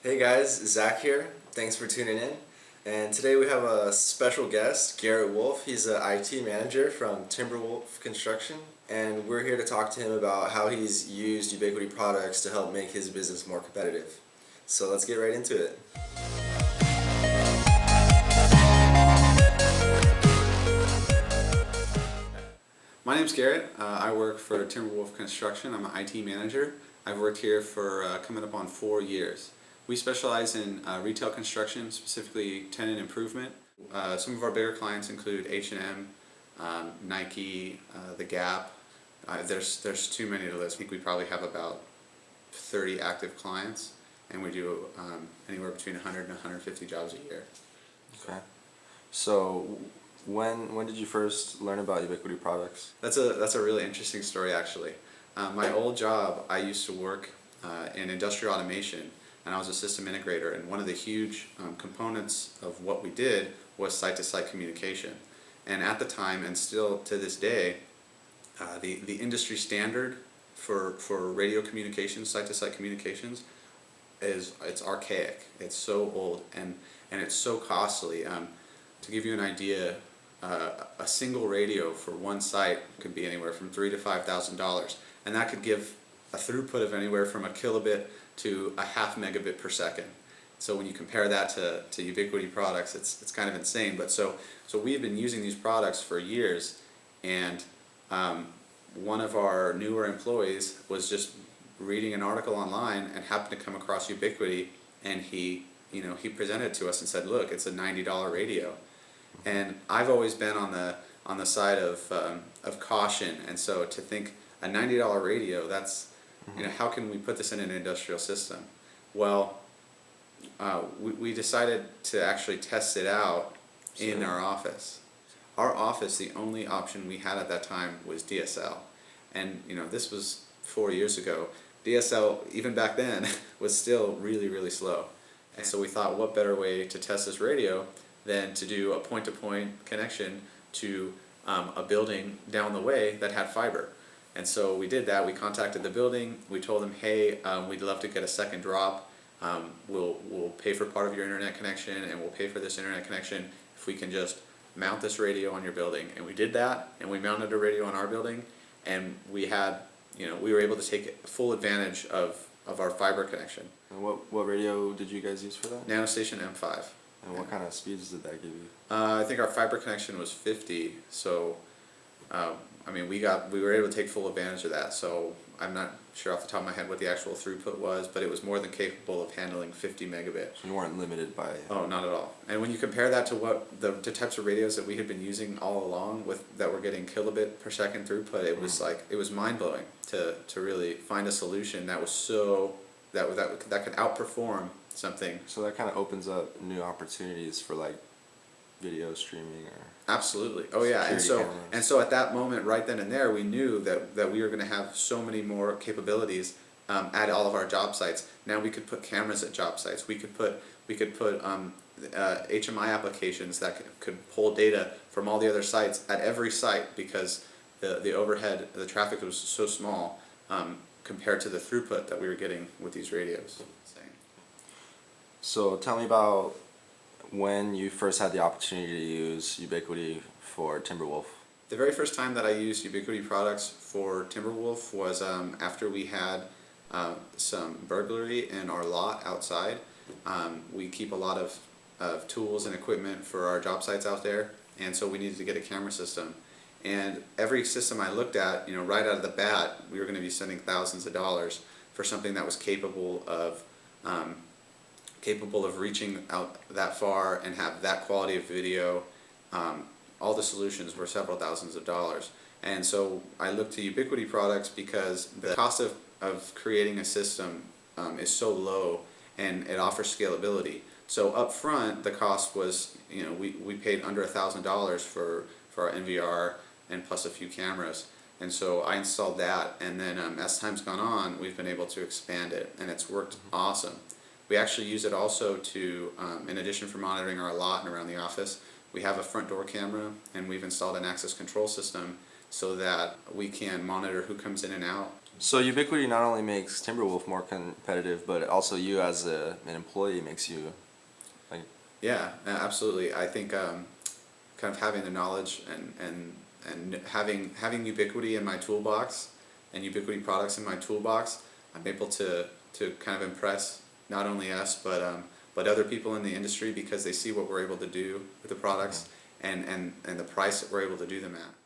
Hey guys, Zach here. Thanks for tuning in. And today we have a special guest, Garrett Wolff. He's an IT manager from Timberwolff Construction, and we're here to talk to him about how he's used Ubiquiti Products to help make his business more competitive. So let's get right into it. My name's Garrett. I work for Timberwolff Construction. I'm an IT manager. I've worked here for coming up on 4 years. We specialize in retail construction, specifically tenant improvement. Some of our bigger clients include H&M, Nike, The Gap. There's too many to list. I think we probably have about 30 active clients, and we do anywhere between 100 and 150 jobs a year. Okay. So when did you first learn about Ubiquiti Products? That's a really interesting story, actually. My old job, I used to work in industrial automation, and I was a system integrator, and one of the huge components of what we did was site-to-site communication. And at the time, and still to this day, the industry standard for radio communications, site-to-site communications, it's archaic. It's so old, and it's so costly. To give you an idea, a single radio for one site could be anywhere from $3,000 to $5,000, and that could give a throughput of anywhere from a kilobit to a half megabit per second. So when you compare that to Ubiquiti Products, it's kind of insane. But so we've been using these products for years, and one of our newer employees was just reading an article online and happened to come across Ubiquiti, and he presented it to us and said, "Look, it's a $90 radio." And I've always been on the side of caution, and so to think a $90 radio, that's how can we put this in an industrial system? Well, we decided to actually test it out in our office. Our office, the only option we had at that time was DSL, and this was 4 years ago. DSL, even back then, was still really, really slow. And so we thought, what better way to test this radio than to do a point-to-point connection to a building down the way that had fiber. And so we did that. We contacted the building. We told them, hey, we'd love to get a second drop. We'll pay for part of your internet connection, and we'll pay for this internet connection if we can just mount this radio on your building. And we did that, and we mounted a radio on our building, and we were able to take full advantage of our fiber connection. And what radio did you guys use for that? Nanostation M5. And what kind of speeds did that give you? I think our fiber connection was 50, so we were able to take full advantage of that. So I'm not sure off the top of my head what the actual throughput was, but it was more than capable of handling 50 megabit. So you weren't limited by... Oh, not at all. And when you compare that to what the types of radios that we had been using all along that were getting kilobit per second throughput, it was mind-blowing to really find a solution that was that could outperform something. So that kind of opens up new opportunities for like video streaming or... Absolutely. Oh yeah. And so at that moment, right then and there, we knew that we were going to have so many more capabilities at all of our job sites. Now we could put cameras at job sites. We could put HMI applications that could pull data from all the other sites at every site, because the overhead, the traffic was so small compared to the throughput that we were getting with these radios. So tell me about when you first had the opportunity to use Ubiquiti for Timberwolff. The very first time that I used Ubiquiti Products for Timberwolff was after we had some burglary in our lot outside. We keep a lot of tools and equipment for our job sites out there, and so we needed to get a camera system. And every system I looked at, right out of the bat, we were going to be spending thousands of dollars for something that was capable of reaching out that far and have that quality of video. All the solutions were several thousands of dollars. And so I looked to Ubiquiti Products because the cost of creating a system is so low, and it offers scalability. So up front, the cost was, we paid under $1,000 for our NVR and plus a few cameras. And so I installed that, and then as time's gone on, we've been able to expand it, and it's worked awesome. We actually use it also to, in addition for monitoring our lot and around the office, we have a front door camera, and we've installed an access control system so that we can monitor who comes in and out. So Ubiquiti not only makes Timberwolff more competitive, but also you as an employee makes you like. Yeah, absolutely. I think kind of having the knowledge and having Ubiquiti in my toolbox and Ubiquiti products in my toolbox, I'm able to kind of impress not only us but other people in the industry because they see what we're able to do with the products and the price that we're able to do them at.